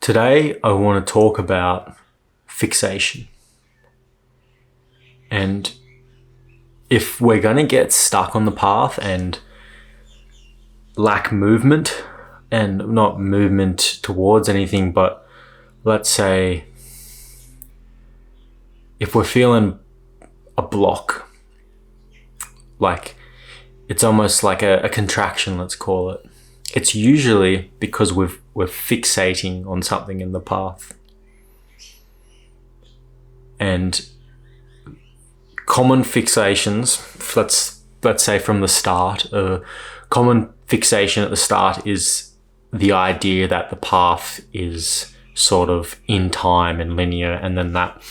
Today, I want to talk about fixation. And if we're going to get stuck on the path and lack movement, and not movement towards anything, but let's say if we're feeling a block, like it's almost like a contraction, let's call it. It's usually because we're fixating on something in the path. And common fixations, let's say from the start, common fixation at the start is the idea that the path is sort of in time and linear, and then that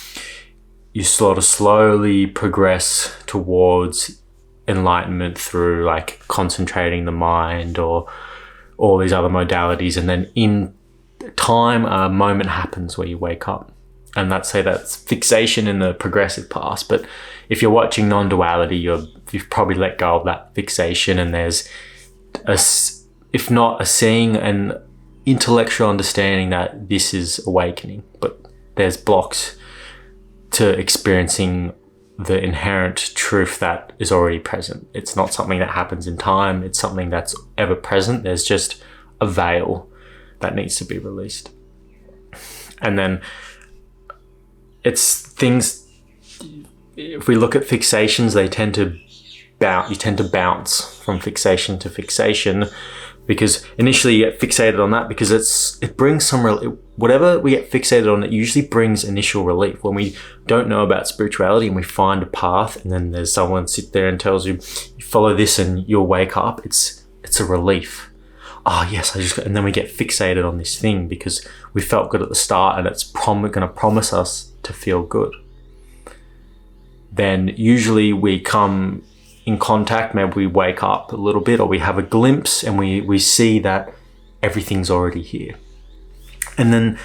you sort of slowly progress towards enlightenment through like concentrating the mind or all these other modalities, and then in time a moment happens where you wake up. And that's fixation in the progressive path. But if you're watching non-duality, you've probably let go of that fixation, and there's if not a seeing and intellectual understanding that this is awakening, but there's blocks to experiencing the inherent truth that is already present. It's not something that happens in time. It's something that's ever present. There's just a veil that needs to be released. And then it's things, if we look at fixations, they tend to you tend to bounce from fixation to fixation, because initially you get fixated on that because it brings whatever we get fixated on, it usually brings initial relief. When we don't know about spirituality and we find a path, and then there's someone sit there and tells you follow this and you'll wake up, it's a relief. Oh yes, and then we get fixated on this thing because we felt good at the start, and it's going to promise us to feel good. Then usually we come in contact, maybe we wake up a little bit, or we have a glimpse and we see that everything's already here. And then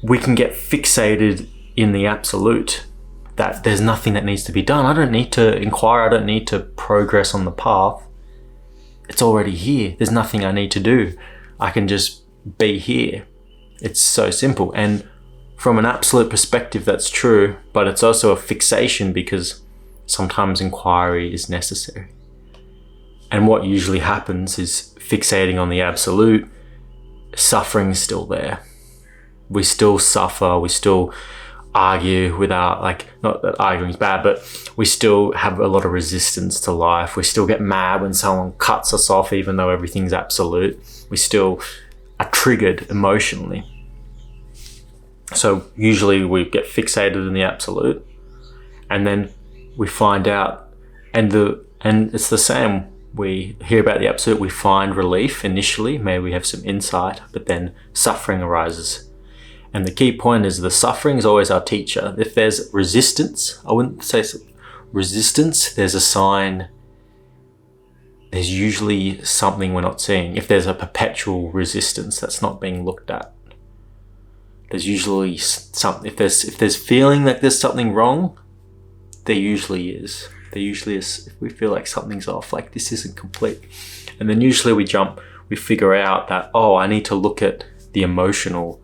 we can get fixated in the absolute, that there's nothing that needs to be done. I don't need to inquire. I don't need to progress on the path. It's already here. There's nothing I need to do. I can just be here. It's so simple. And from an absolute perspective, that's true, but it's also a fixation because sometimes inquiry is necessary. And what usually happens is fixating on the absolute, suffering is still there. We still suffer, we still argue without, not that arguing is bad, but we still have a lot of resistance to life. We still get mad when someone cuts us off, even though everything's absolute. We still are triggered emotionally. So usually we get fixated in the absolute, and then we find out, and it's the same. We hear about the absolute, we find relief initially, maybe we have some insight, but then suffering arises. And the key point is the suffering is always our teacher. If there's resistance, I wouldn't say resistance, there's a sign, there's usually something we're not seeing. If there's a perpetual resistance that's not being looked at, there's usually something. If there's feeling like there's something wrong, there usually is. There usually is. If we feel like something's off, like this isn't complete. And then usually we figure out that, I need to look at the emotional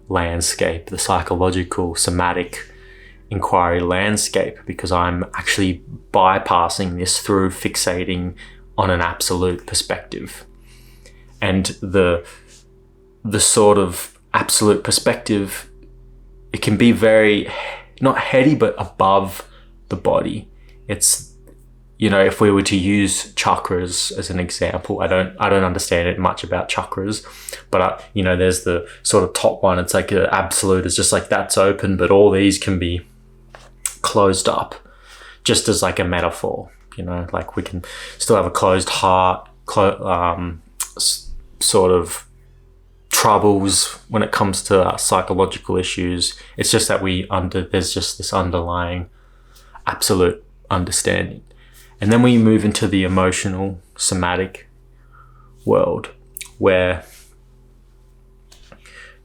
landscape, the psychological, somatic inquiry landscape, because I'm actually bypassing this through fixating on an absolute perspective. And the sort of absolute perspective, it can be very, not heady, but above the body. It's, if we were to use chakras as an example, I don't understand it much about chakras, but there's the sort of top one. It's like an absolute. It's just like that's open, but all these can be closed up, just as like a metaphor. Like we can still have a closed heart, sort of troubles when it comes to psychological issues. It's just that there's just this underlying absolute understanding. And then we move into the emotional, somatic world where,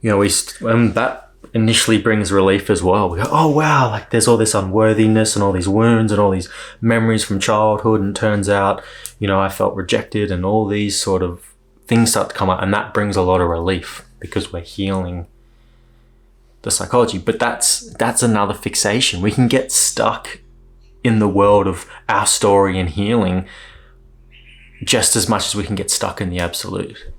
that initially brings relief as well. We go, oh wow, like there's all this unworthiness and all these wounds and all these memories from childhood, and turns out, I felt rejected, and all these sort of things start to come up, and that brings a lot of relief because we're healing the psychology. But that's another fixation. We can get stuck in the world of our story and healing just as much as we can get stuck in the absolute.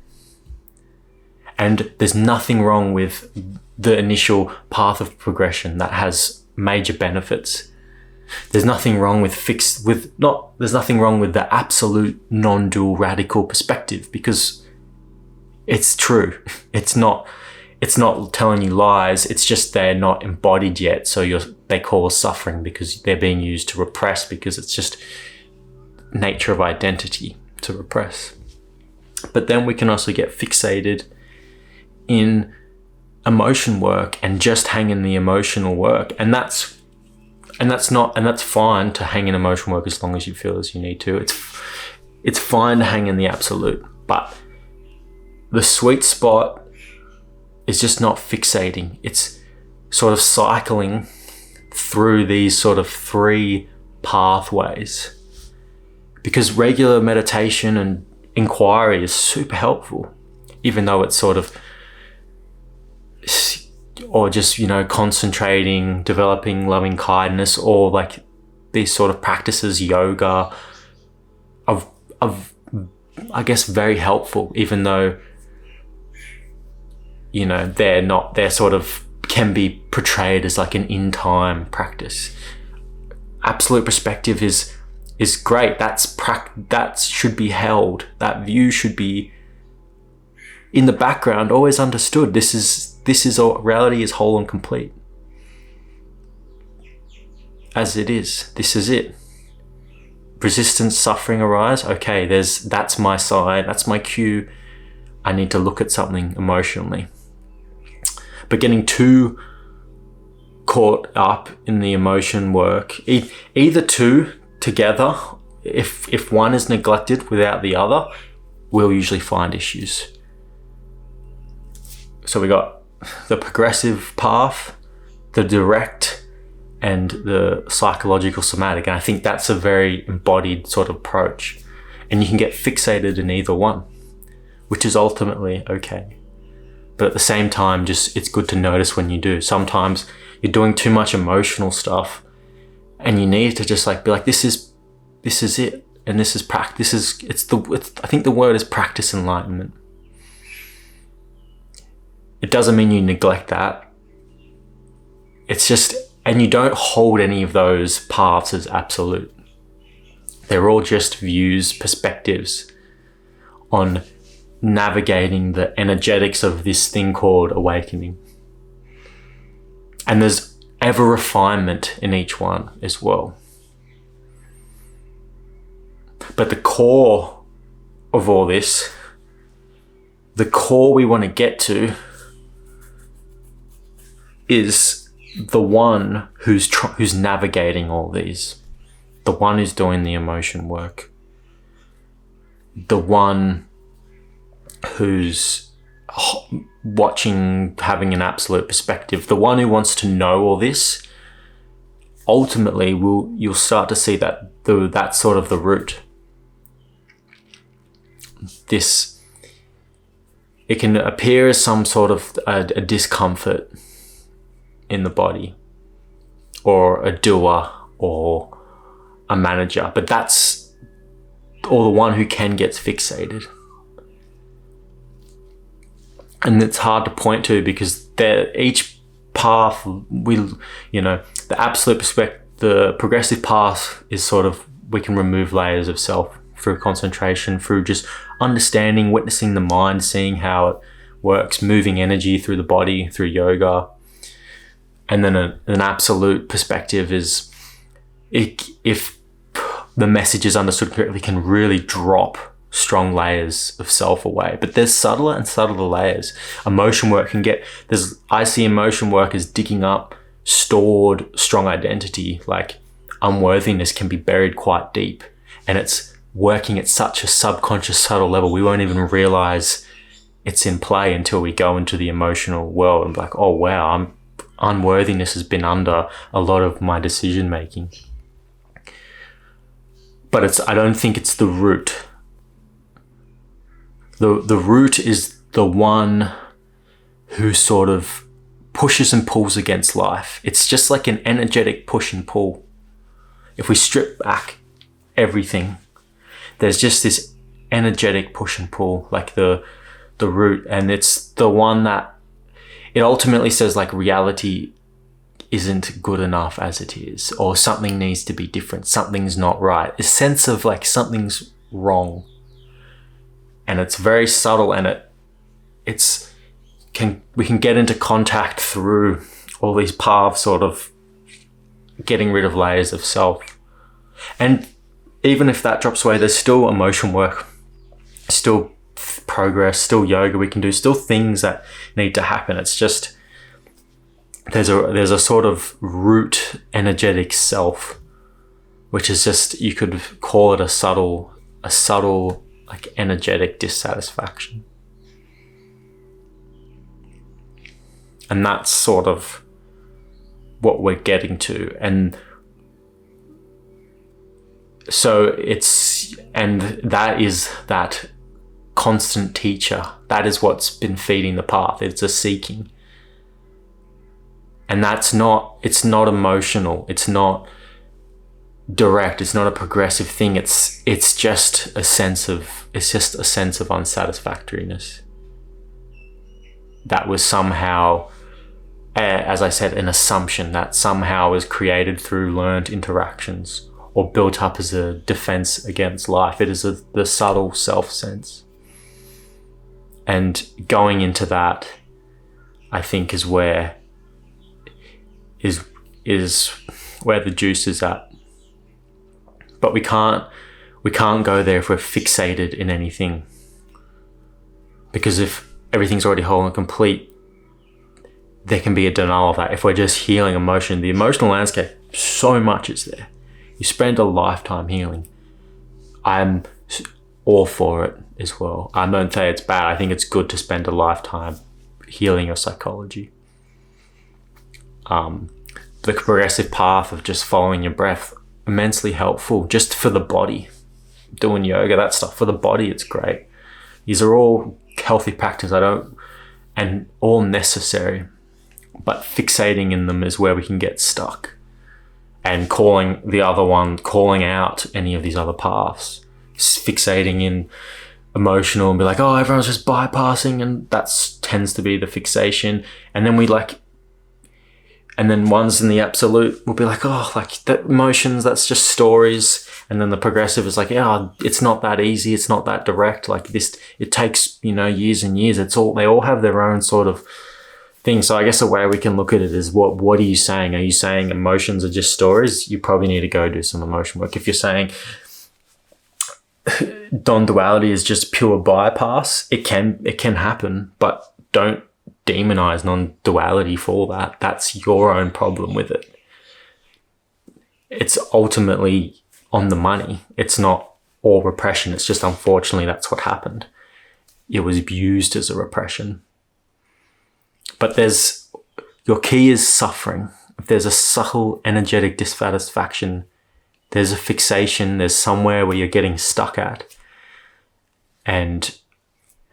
And there's nothing wrong with the initial path of progression that has major benefits. There's nothing wrong with there's nothing wrong with the absolute non-dual radical perspective, because it's true. It's not telling you lies. It's just they're not embodied yet. So they cause suffering because they're being used to repress, because it's just nature of identity to repress. But then we can also get fixated in emotion work and just hang in the emotional work. And that's fine to hang in emotional work as long as you feel as you need to. It's fine to hang in the absolute, but the sweet spot is just not fixating. It's sort of cycling through these sort of three pathways, because regular meditation and inquiry is super helpful, even though it's sort of, or just, concentrating, developing loving kindness, or like these sort of practices, yoga, of I guess very helpful, even though they're sort of can be portrayed as like an in-time practice. Absolute perspective is great. That should be held. That view should be in the background, always understood. This is all, reality is whole and complete. As it is. This is it. Resistance, suffering arise. Okay, that's my sign, that's my cue. I need to look at something emotionally. But getting too caught up in the emotion work, either two together, if one is neglected without the other, we'll usually find issues. So we got the progressive path, the direct, and the psychological somatic. And I think that's a very embodied sort of approach. And you can get fixated in either one, which is ultimately okay. But at the same time, it's good to notice when you do. Sometimes you're doing too much emotional stuff and you need to just be like, this is it. And this is practice. I think the word is practice enlightenment. It doesn't mean you neglect that. It's just, and you don't hold any of those paths as absolute. They're all just views, perspectives on navigating the energetics of this thing called awakening. And there's ever refinement in each one as well. But the core of all this, the core we want to get to, is the one who's navigating all these, the one who's doing the emotion work, the one who's watching, having an absolute perspective, the one who wants to know all this. Ultimately, you'll start to see that's sort of the root. It can appear as some sort of a discomfort in the body, or a doer, or a manager, but or the one who gets fixated. And it's hard to point to, because each path, the absolute perspective, the progressive path is sort of, we can remove layers of self through concentration, through just understanding, witnessing the mind, seeing how it works, moving energy through the body, through yoga. And then an absolute perspective is, if the message is understood correctly, can really drop strong layers of self away. But there's subtler and subtler layers. Emotion work I see emotion work as digging up stored strong identity, like unworthiness can be buried quite deep, and it's working at such a subconscious, subtle level, we won't even realize it's in play until we go into the emotional world and be like, oh wow, unworthiness has been under a lot of my decision making. But I don't think it's the root. The root is the one who sort of pushes and pulls against life. It's just like an energetic push and pull. If we strip back everything, there's just this energetic push and pull, like the root, and it's the one that it ultimately says like reality isn't good enough as it is, or something needs to be different, something's not right, a sense of like something's wrong. And it's very subtle, and we can get into contact through all these paths, sort of getting rid of layers of self. And even if that drops away, there's still emotion work, still progress, still yoga we can do, still things that need to happen. It's just there's a sort of root energetic self, which is just, you could call it a subtle like energetic dissatisfaction. And that's sort of what we're getting to. And so that is that constant teacher. That is what's been feeding the path. It's a seeking. And it's not emotional. It's not direct. It's not a progressive thing. It's just a sense of unsatisfactoriness. That was somehow, as I said, an assumption that somehow was created through learned interactions or built up as a defense against life. It is the subtle self-sense. And going into that, I think, is where the juice is at. But we can't go there if we're fixated in anything. Because if everything's already whole and complete, there can be a denial of that. If we're just healing emotion, the emotional landscape, so much is there. You spend a lifetime healing. I'm all for it as well. I don't say it's bad. I think it's good to spend a lifetime healing your psychology. The progressive path of just following your breath, immensely helpful just for the body. Doing yoga, that stuff for the body, it's great. These are all healthy practices, and all necessary. But fixating in them is where we can get stuck. And calling out any of these other paths, fixating in emotional and be like, oh, everyone's just bypassing, and that tends to be the fixation. And then ones in the absolute will be like, oh, like that emotions, that's just stories. And then the progressive is like, yeah, it's not that easy, it's not that direct. Like this, it takes, years and years. They all have their own sort of thing. So I guess the way we can look at it is, what are you saying? Are you saying emotions are just stories? You probably need to go do some emotion work. If you're saying non-duality is just pure bypass, it can happen, but don't demonize non-duality for that. That's your own problem with it. It's ultimately on the money. It's not all repression. It's just, unfortunately, that's what happened. It was used as a repression. But your key is suffering. If there's a subtle energetic dissatisfaction, there's a fixation, there's somewhere where you're getting stuck at, and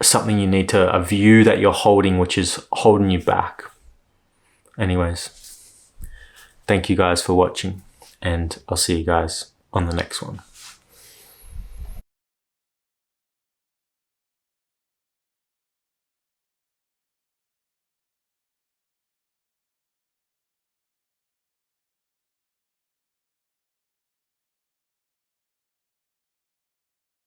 something you need to, a view that you're holding, which is holding you back. Anyways, thank you guys for watching, and I'll see you guys on the next one.